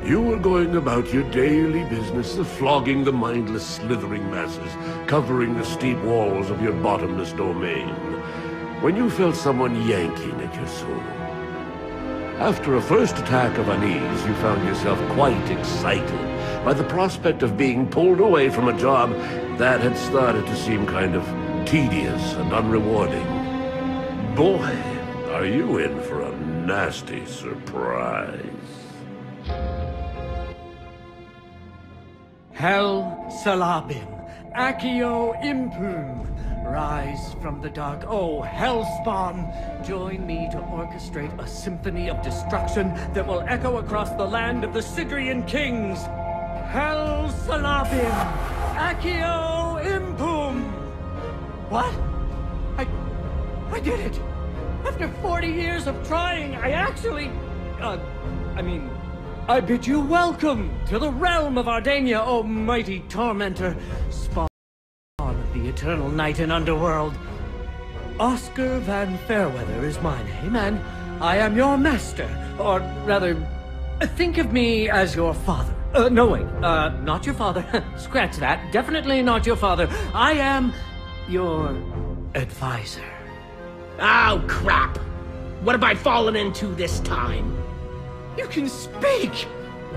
You were going about your daily business of flogging the mindless, slithering masses, covering the steep walls of your bottomless domain, when you felt someone yanking at your soul. After a first attack of unease, you found yourself quite excited by the prospect of being pulled away from a job that had started to seem kind of tedious and unrewarding. Boy, are you in for a nasty surprise. Hel Salabim, Accio Impum, rise from the dark, O Hellspawn! Join me to orchestrate a symphony of destruction that will echo across the land of the Sidrian kings! Hel Salabim, Accio Impum! What? I did it! After 40 years of trying, I actually... I bid you welcome to the realm of Ardania, O mighty tormentor, spawn of the eternal night and underworld. Oscar Van Fairweather is my name, and I am your master, or rather, think of me as your father. No wait, not your father. Scratch that. Definitely not your father. I am your advisor. Oh, crap! What have I fallen into this time? You can speak!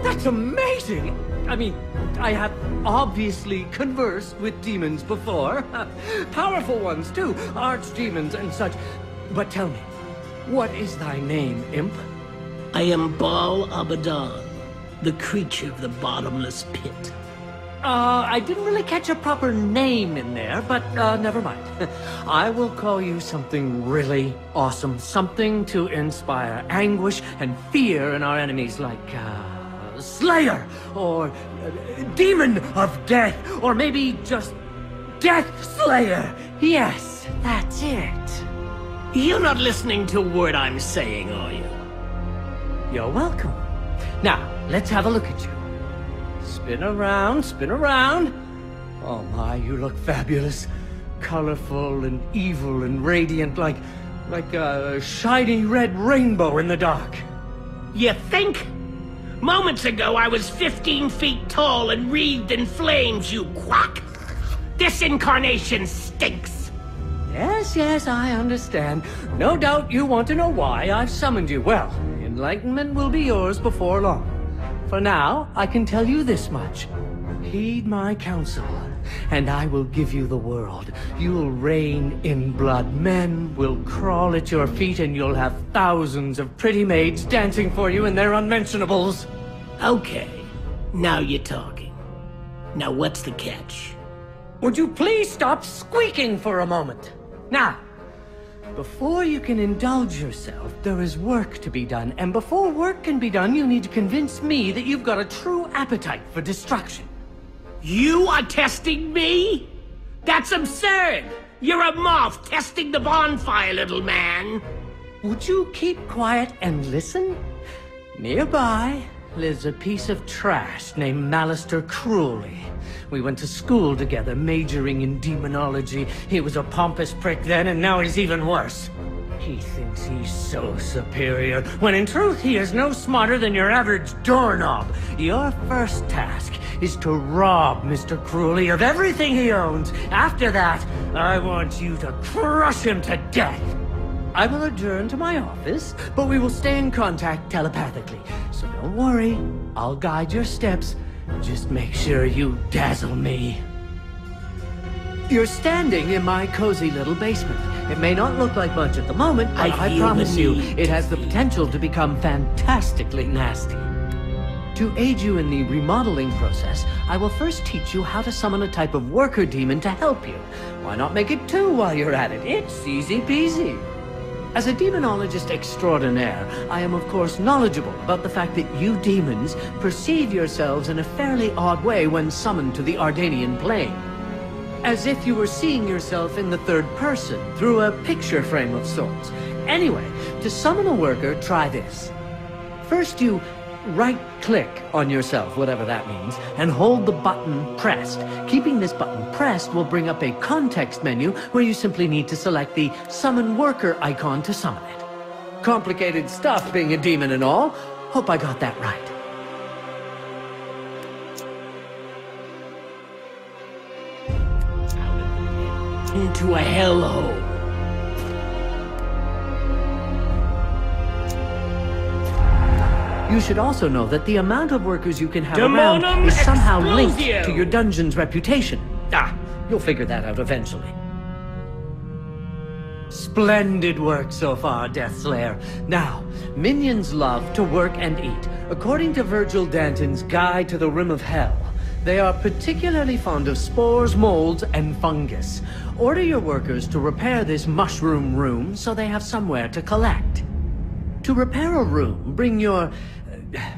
That's amazing! I mean, I have obviously conversed with demons before. Powerful ones, too. Archdemons and such. But tell me, what is thy name, imp? I am Baal Abaddon, the creature of the bottomless pit. I didn't really catch a proper name in there, but never mind. I will call you something really awesome. Something to inspire anguish and fear in our enemies, like, Slayer, or Demon of Death, or maybe just Death Slayer. Yes, that's it. You're not listening to a word I'm saying, are you? You're welcome. Now, let's have a look at you. Spin around, spin around. Oh my, you look fabulous. Colorful and evil and radiant, like a shiny red rainbow in the dark. You think? Moments ago I was 15 feet tall and wreathed in flames, you quack! This incarnation stinks! Yes, I understand. No doubt you want to know why I've summoned you. Well, enlightenment will be yours before long. For now, I can tell you this much. Heed my counsel, and I will give you the world. You'll reign in blood. Men will crawl at your feet, and you'll have thousands of pretty maids dancing for you in their unmentionables. Okay, now you're talking. Now what's the catch? Would you please stop squeaking for a moment? Now, before you can indulge yourself, there is work to be done. And before work can be done, you need to convince me that you've got a true appetite for destruction. You are testing me? That's absurd! You're a moth testing the bonfire, little man! Would you keep quiet and listen? Nearby lives a piece of trash named Malister Cruelly. We went to school together, majoring in demonology. He was a pompous prick then, and now he's even worse. He thinks he's so superior, when in truth he is no smarter than your average doorknob. Your first task is to rob Mr. Cruelly of everything he owns. After that, I want you to crush him to death. I will adjourn to my office, but we will stay in contact telepathically. So don't worry, I'll guide your steps. Just make sure you dazzle me. You're standing in my cozy little basement. It may not look like much at the moment, but I promise you, it has the potential to become fantastically nasty. To aid you in the remodeling process, I will first teach you how to summon a type of worker demon to help you. Why not make it two while you're at it? It's easy peasy. As a demonologist extraordinaire, I am of course knowledgeable about the fact that you demons perceive yourselves in a fairly odd way when summoned to the Ardanian plane. As if you were seeing yourself in the third person, through a picture frame of sorts. Anyway, to summon a worker, try this. First you right-click on yourself, whatever that means, and hold the button pressed. Keeping this button pressed will bring up a context menu where you simply need to select the Summon Worker icon to summon it. Complicated stuff being a demon and all. Hope I got that right. into a hellhole. You should also know that the amount of workers you can have Demonum around is somehow linked Explosio! to your dungeon's reputation. You'll figure that out eventually. Splendid work so far, Deathslayer. Now, minions love to work and eat. According to Virgil Danton's Guide to the Rim of Hell, they are particularly fond of spores, molds, and fungus. Order your workers to repair this mushroom room so they have somewhere to collect. To repair a room, bring your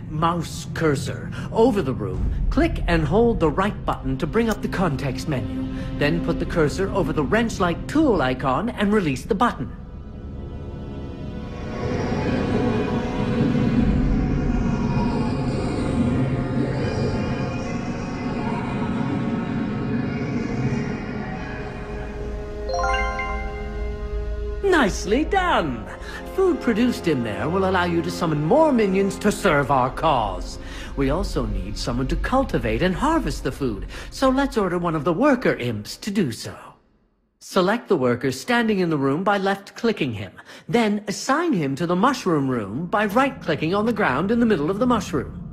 mouse cursor over the room, click and hold the right button to bring up the context menu. Then put the cursor over the wrench-like tool icon and release the button. Nicely done! Food produced in there will allow you to summon more minions to serve our cause. We also need someone to cultivate and harvest the food, so let's order one of the worker imps to do so. Select the worker standing in the room by left-clicking him. Then assign him to the mushroom room by right-clicking on the ground in the middle of the mushroom.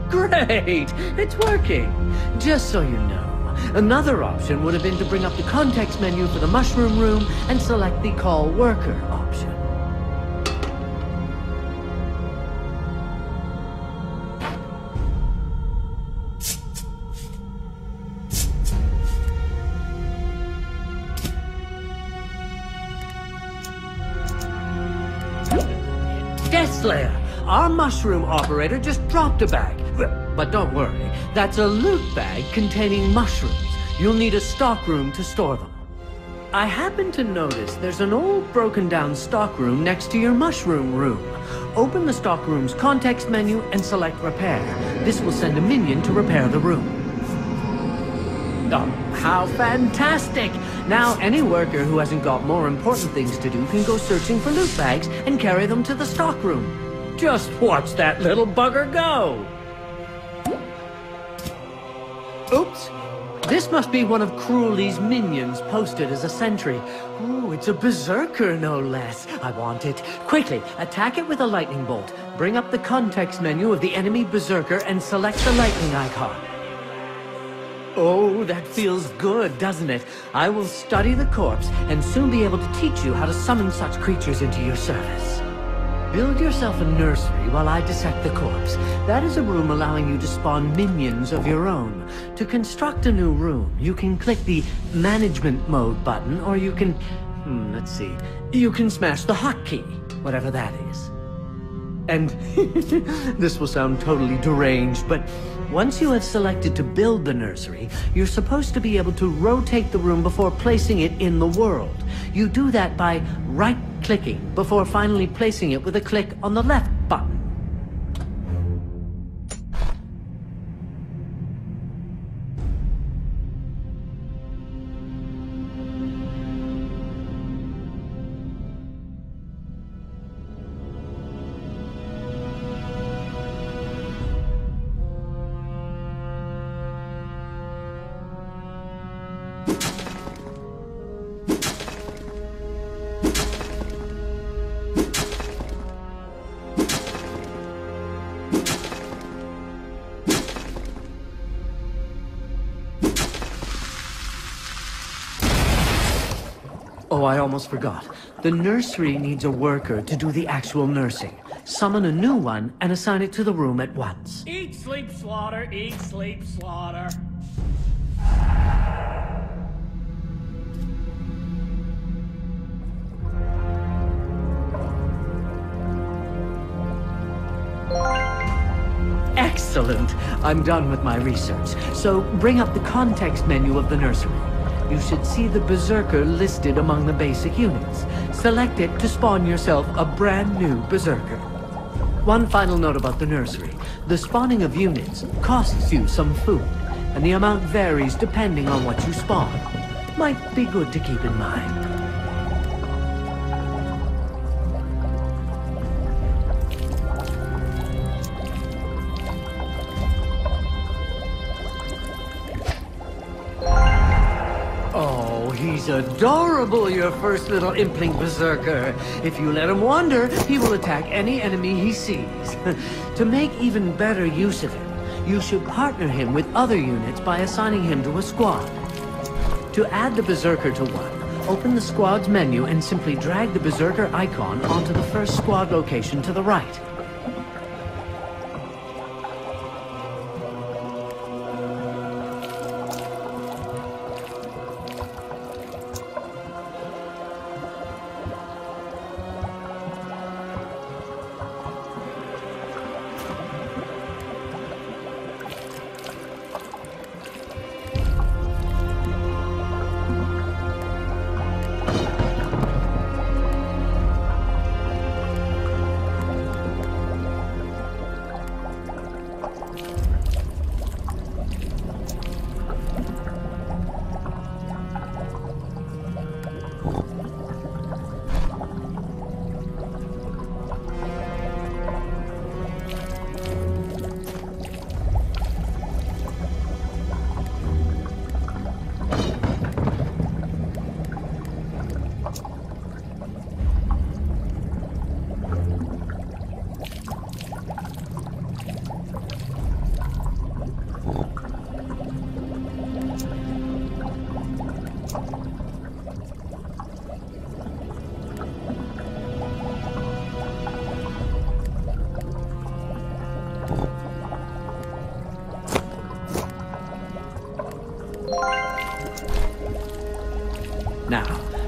Great! It's working! Just so you know, another option would have been to bring up the context menu for the mushroom room and select the Call Worker option. Deathslayer! Our mushroom operator just dropped a bag. But don't worry, that's a loot bag containing mushrooms. You'll need a stockroom to store them. I happen to notice there's an old broken down stockroom next to your mushroom room. Open the stockroom's context menu and select Repair. This will send a minion to repair the room. Oh, how fantastic! Now any worker who hasn't got more important things to do can go searching for loot bags and carry them to the stockroom. Just watch that little bugger go! Oops! This must be one of Cruelly's minions posted as a sentry. Ooh, it's a berserker, no less. I want it. Quickly, attack it with a lightning bolt. Bring up the context menu of the enemy berserker and select the lightning icon. Oh, that feels good, doesn't it? I will study the corpse and soon be able to teach you how to summon such creatures into your service. Build yourself a nursery while I dissect the corpse. That is a room allowing you to spawn minions of your own. To construct a new room, you can click the Management Mode button, or you can... let's see. You can smash the hotkey, whatever that is. And this will sound totally deranged, but once you have selected to build the nursery, you're supposed to be able to rotate the room before placing it in the world. You do that by right-clicking before finally placing it with a click on the left button. Oh, I almost forgot. The nursery needs a worker to do the actual nursing. Summon a new one and assign it to the room at once. Eat, sleep, slaughter, eat, sleep, slaughter. Excellent! I'm done with my research. So bring up the context menu of the nursery. You should see the Berserker listed among the basic units. Select it to spawn yourself a brand new Berserker. One final note about the nursery. The spawning of units costs you some food, and the amount varies depending on what you spawn. Might be good to keep in mind. Oh, he's adorable, your first little impling berserker. If you let him wander, he will attack any enemy he sees. To make even better use of him, you should partner him with other units by assigning him to a squad. To add the berserker to one, open the squad's menu and simply drag the berserker icon onto the first squad location to the right. Now,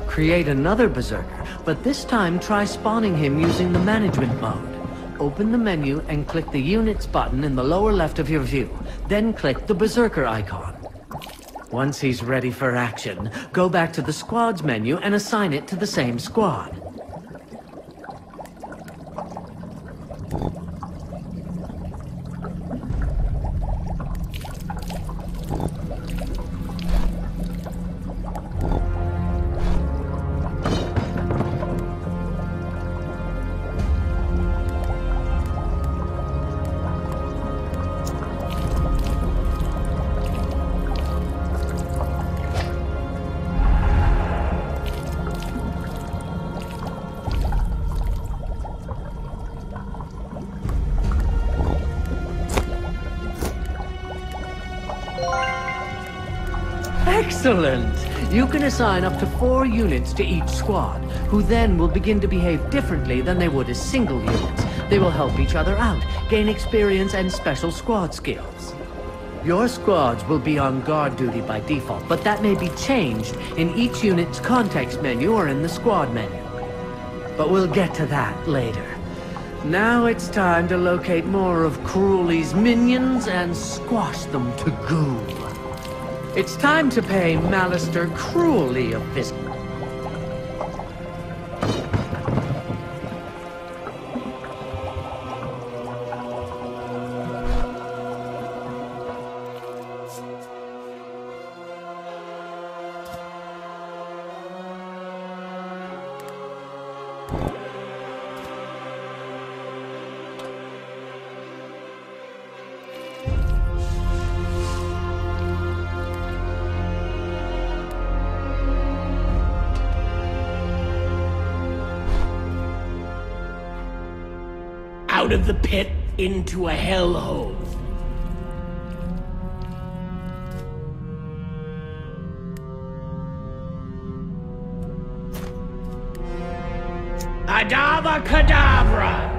create another berserker, but this time try spawning him using the management mode. Open the menu and click the Units button in the lower left of your view. Then click the berserker icon. Once he's ready for action, go back to the squads menu and assign it to the same squad. Excellent! You can assign up to 4 units to each squad, who then will begin to behave differently than they would as single units. They will help each other out, gain experience and special squad skills. Your squads will be on guard duty by default, but that may be changed in each unit's context menu or in the squad menu. But we'll get to that later. Now it's time to locate more of Cruelly's minions and squash them to goo. It's time to pay Malister Cruelly a visit. Out of the pit into a hellhole. Adava Kedavra!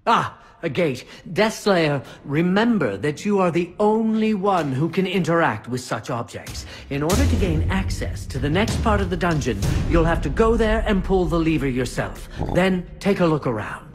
Ah, a gate. Deathslayer, remember that you are the only one who can interact with such objects. In order to gain access to the next part of the dungeon, you'll have to go there and pull the lever yourself. Then take a look around.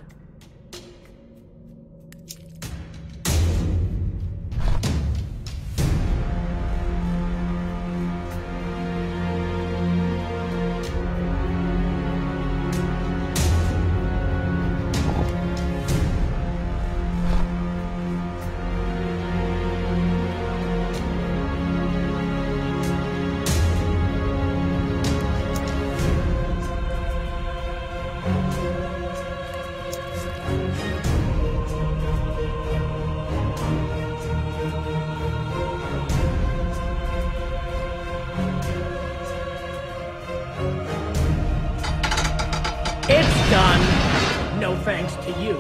It's done. No thanks to you.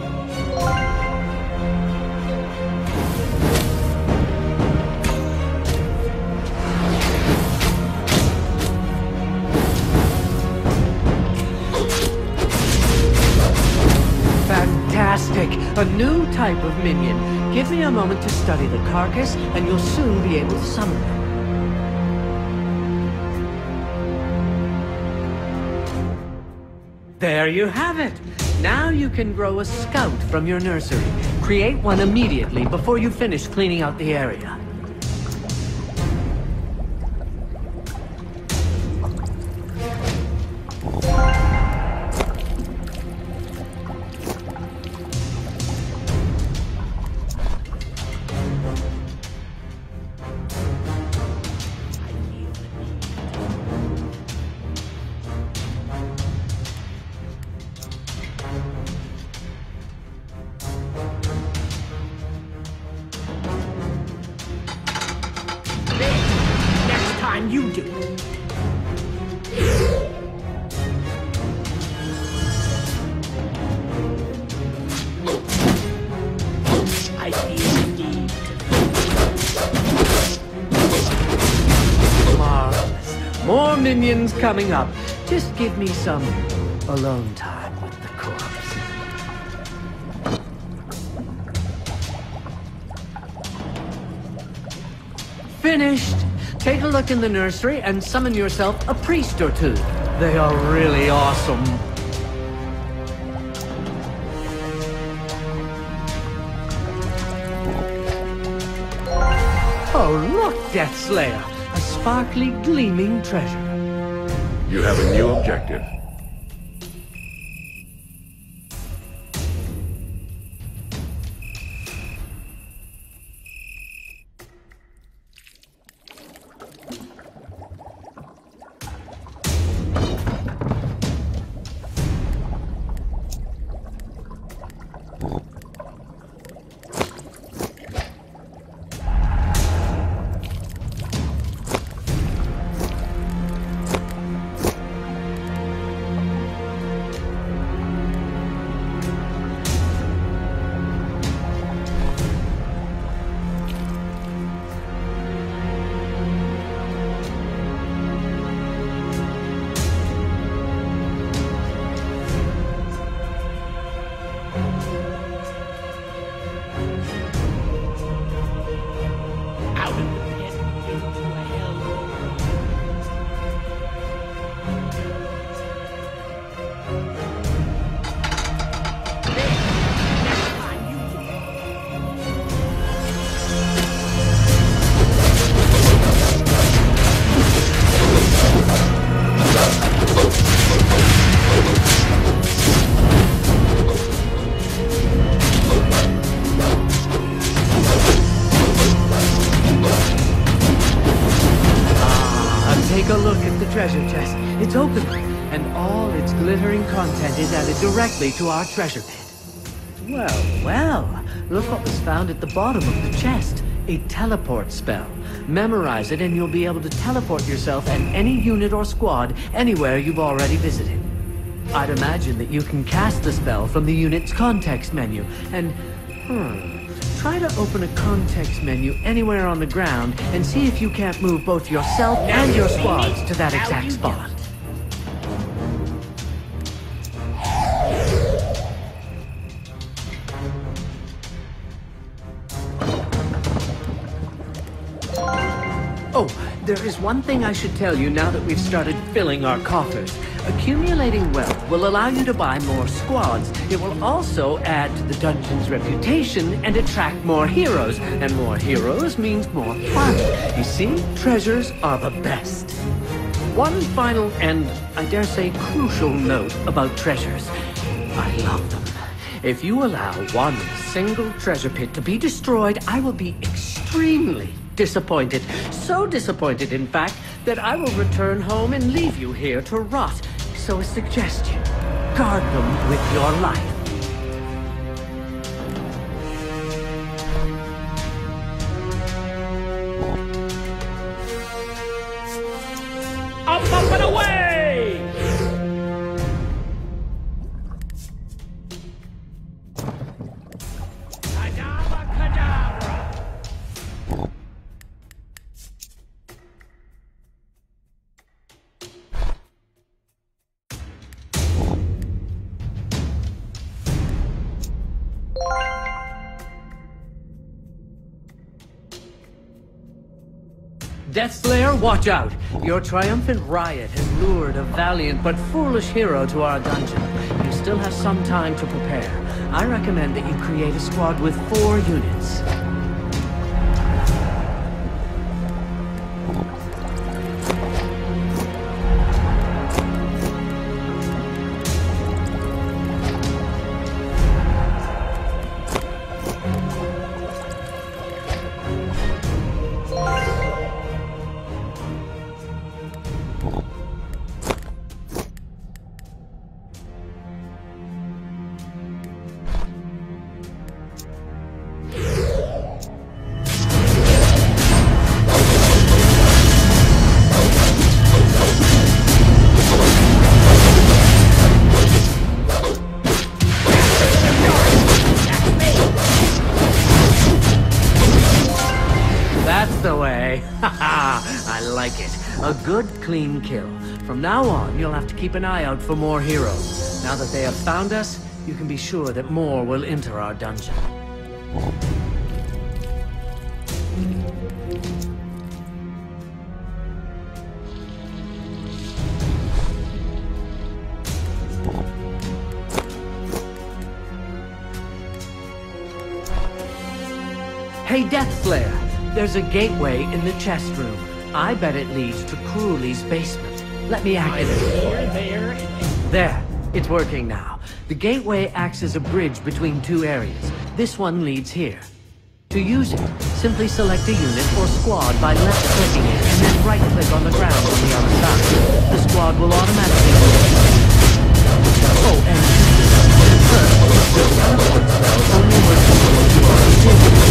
Fantastic! A new type of minion. Give me a moment to study the carcass, and you'll soon be able to summon them. There you have it! Now you can grow a scout from your nursery. Create one immediately before you finish cleaning out the area. Next time you do it. I feel the need. Marvelous. More minions coming up. Just give me some alone time with the corpse. Finished! Take a look in the nursery and summon yourself a priest or two. They are really awesome. Oh, look, Deathslayer! A sparkly, gleaming treasure. You have a new objective. Out of the pit into a hell. Next time you do it. Take a look at the treasure chest. It's open, and all its glittering content is added directly to our treasure pit. Well, well, look what was found at the bottom of the chest. A teleport spell. Memorize it and you'll be able to teleport yourself and any unit or squad anywhere you've already visited. I'd imagine that you can cast the spell from the unit's context menu, and, try to open a context menu anywhere on the ground and see if you can't move both yourself and your squads to that exact spot. There is one thing I should tell you now that we've started filling our coffers. Accumulating wealth will allow you to buy more squads. It will also add to the dungeon's reputation and attract more heroes. And more heroes means more fun. You see, treasures are the best. One final and, I dare say, crucial note about treasures. I love them. If you allow one single treasure pit to be destroyed, I will be extremely disappointed. So disappointed, in fact, that I will return home and leave you here to rot. So a suggestion, guard them with your life. Up and away! Kadabra, kadabra! Deathslayer, watch out! Your triumphant riot has lured a valiant but foolish hero to our dungeon. You still have some time to prepare. I recommend that you create a squad with 4 units. I like it. A good, clean kill. From now on, you'll have to keep an eye out for more heroes. Now that they have found us, you can be sure that more will enter our dungeon. Hey, Deathslayer! There's a gateway in the chest room. I bet it leads to Cruelly's basement. Let me activate it. There. It's working now. The gateway acts as a bridge between 2 areas. This one leads here. To use it, simply select a unit or squad by left-clicking it and then right-click on the ground on the other side. The squad will automatically move. Oh, and first, the teleport spell only works when you are invisible.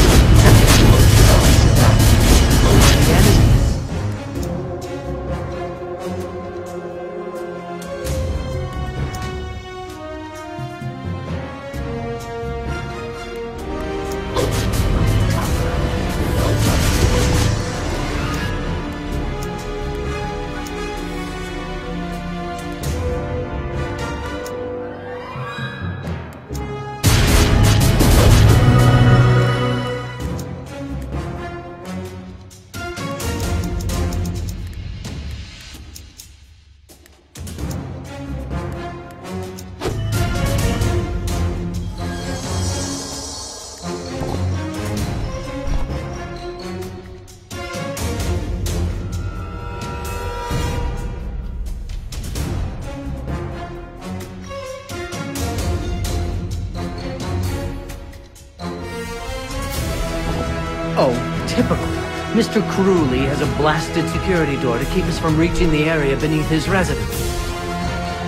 Oh, typical. Mr. Cruelly has a blasted security door to keep us from reaching the area beneath his residence.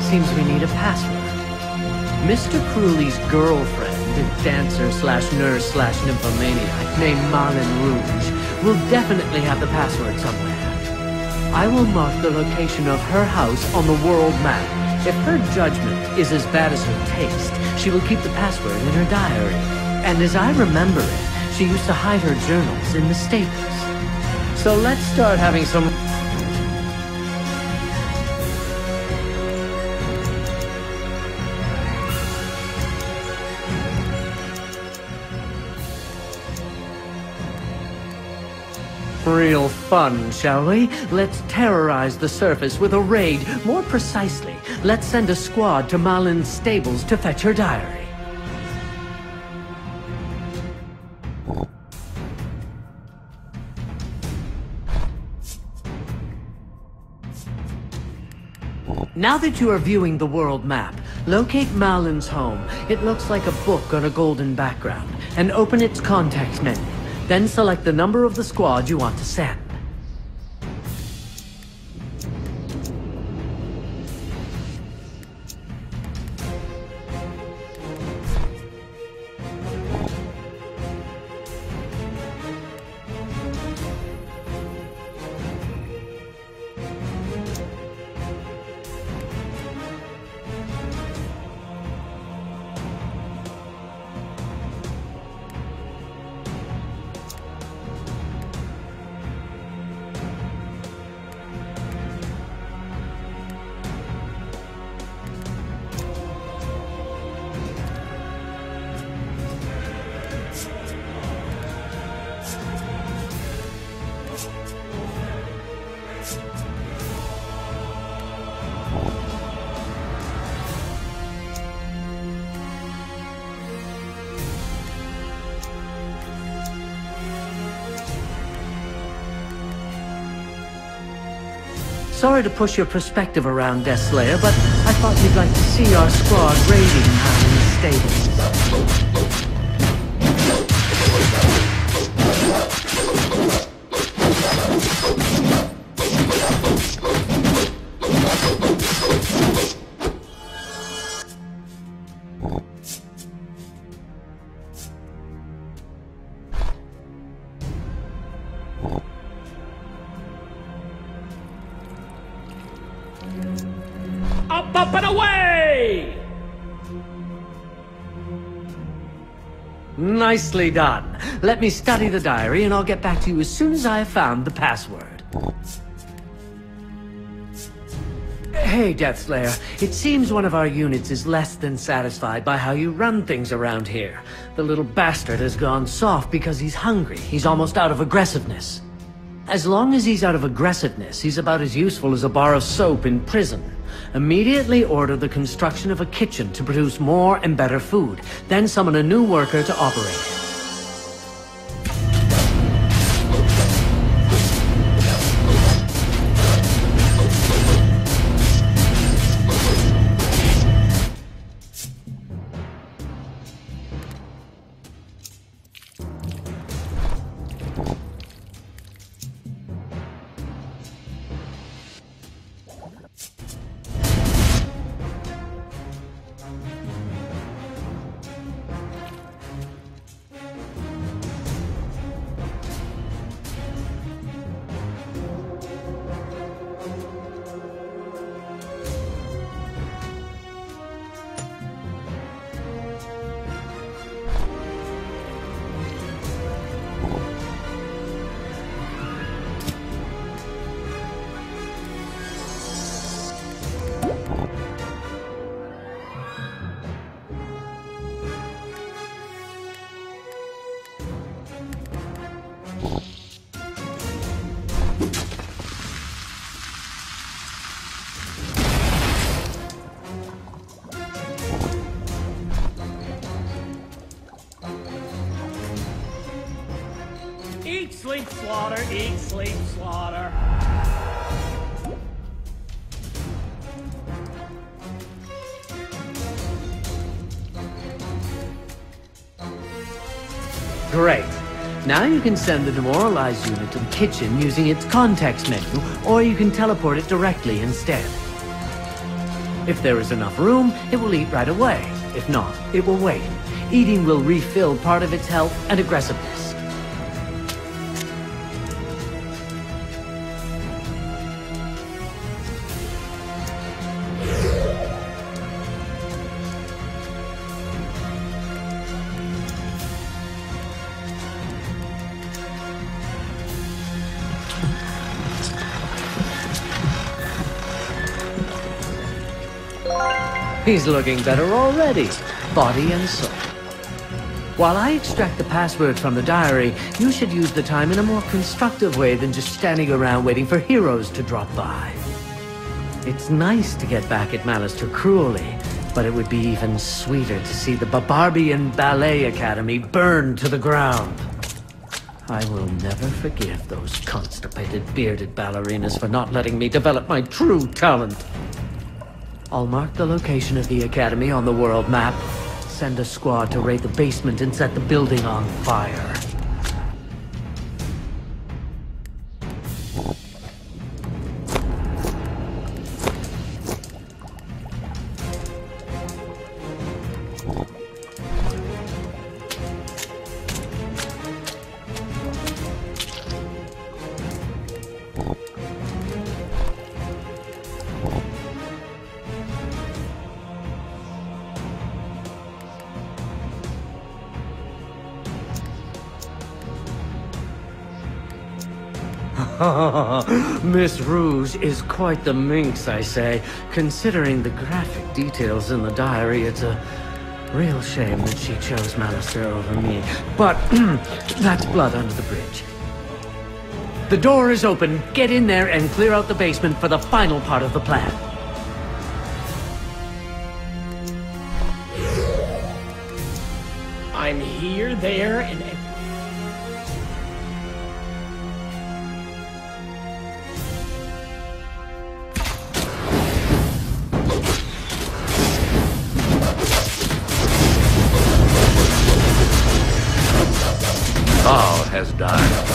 Seems we need a password. Mr. Cruelly's girlfriend, a dancer/nurse/nymphomaniac named Marlin Rouge, will definitely have the password somewhere. I will mark the location of her house on the world map. If her judgment is as bad as her taste, she will keep the password in her diary. And as I remember it, she used to hide her journals in the staples. So let's start having some... Real fun, shall we? Let's terrorize the surface with a raid. More precisely, let's send a squad to Malin's stables to fetch her diary. Now that you are viewing the world map, locate Malin's home. It looks like a book on a golden background, and open its context menu. Then select the number of the squad you want to send. Sorry to push your perspective around, Deathslayer, but I thought you'd like to see our squad raiding Malin's stables. Up and away! Nicely done. Let me study the diary and I'll get back to you as soon as I have found the password. Hey, Deathslayer. It seems one of our units is less than satisfied by how you run things around here. The little bastard has gone soft because he's hungry. He's almost out of aggressiveness. As long as he's out of aggressiveness, he's about as useful as a bar of soap in prison. Immediately order the construction of a kitchen to produce more and better food. Then summon a new worker to operate it. Eat, sleep, slaughter, eat, sleep, slaughter. Great. Now you can send the demoralized unit to the kitchen using its context menu, or you can teleport it directly instead. If there is enough room, it will eat right away. If not, it will wait. Eating will refill part of its health and aggressiveness. He's looking better already, body and soul. While I extract the passwords from the diary, you should use the time in a more constructive way than just standing around waiting for heroes to drop by. It's nice to get back at Malister cruelly, but it would be even sweeter to see the Barbarian Ballet Academy burn to the ground. I will never forgive those constipated, bearded ballerinas for not letting me develop my true talent. I'll mark the location of the Academy on the world map, send a squad to raid the basement and set the building on fire. Miss Rouge is quite the minx, I say. Considering the graphic details in the diary, it's a real shame that she chose Malister over me. But that's blood under the bridge. The door is open. Get in there and clear out the basement for the final part of the plan. I'm here, there, and... All has died.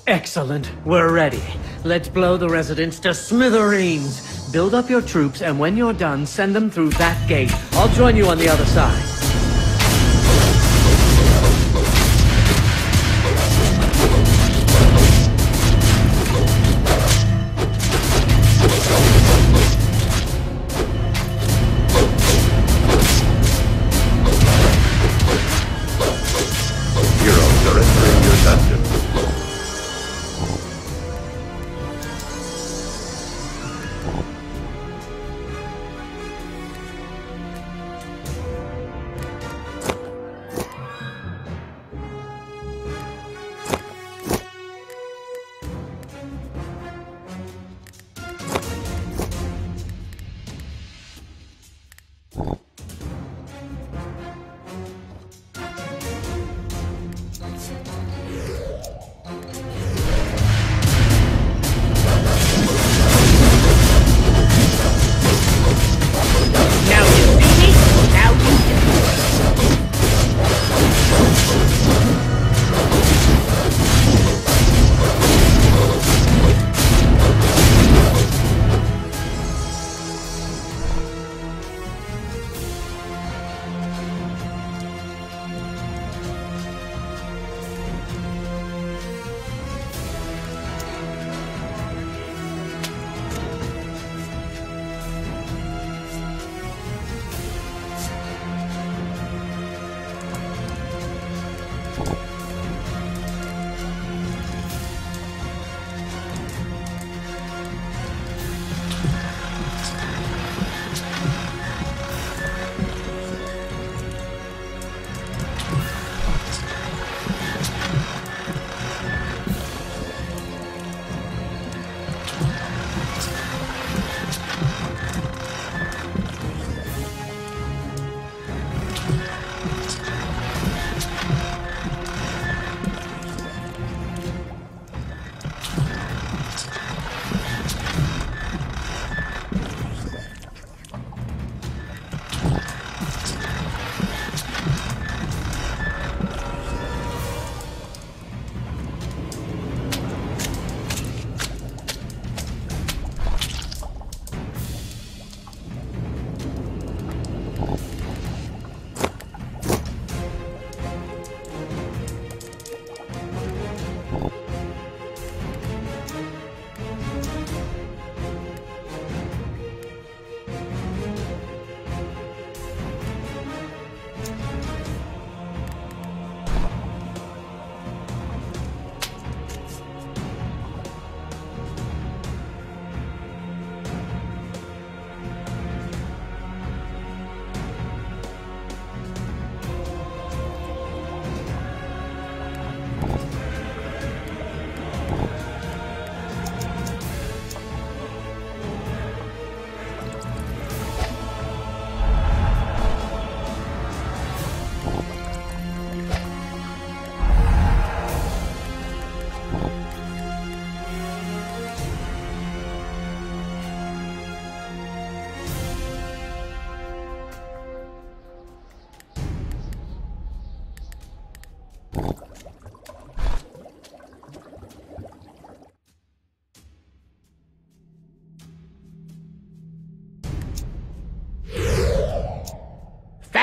Excellent. We're ready. Let's blow the residents to smithereens. Build up your troops, and when you're done, send them through that gate. I'll join you on the other side. Heroes are entering your dungeon.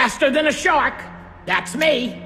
Faster than a shark. That's me.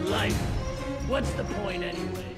Life. What's the point anyways?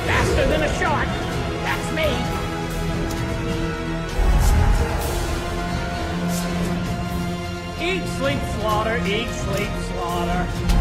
Faster than a shot. That's me. Eat, sleep, slaughter. Eat, sleep, slaughter.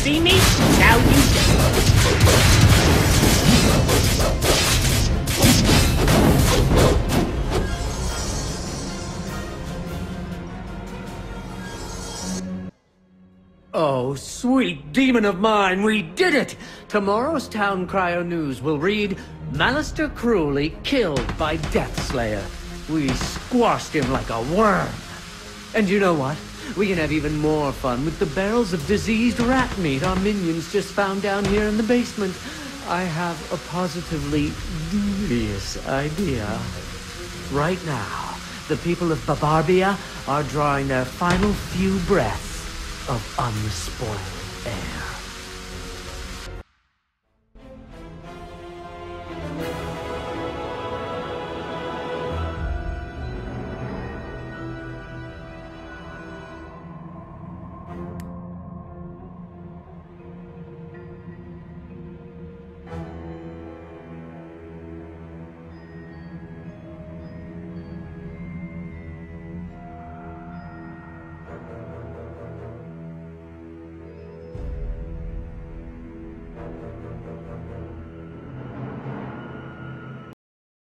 see me? Now you do. Oh, sweet demon of mine, we did it! Tomorrow's Town Crier News will read, Malister cruelly killed by Deathslayer. We squashed him like a worm. And you know what? We can have even more fun with the barrels of diseased rat meat our minions just found down here in the basement. I have a positively devious idea. Right now, the people of Barbarbia are drawing their final few breaths of unspoiled air.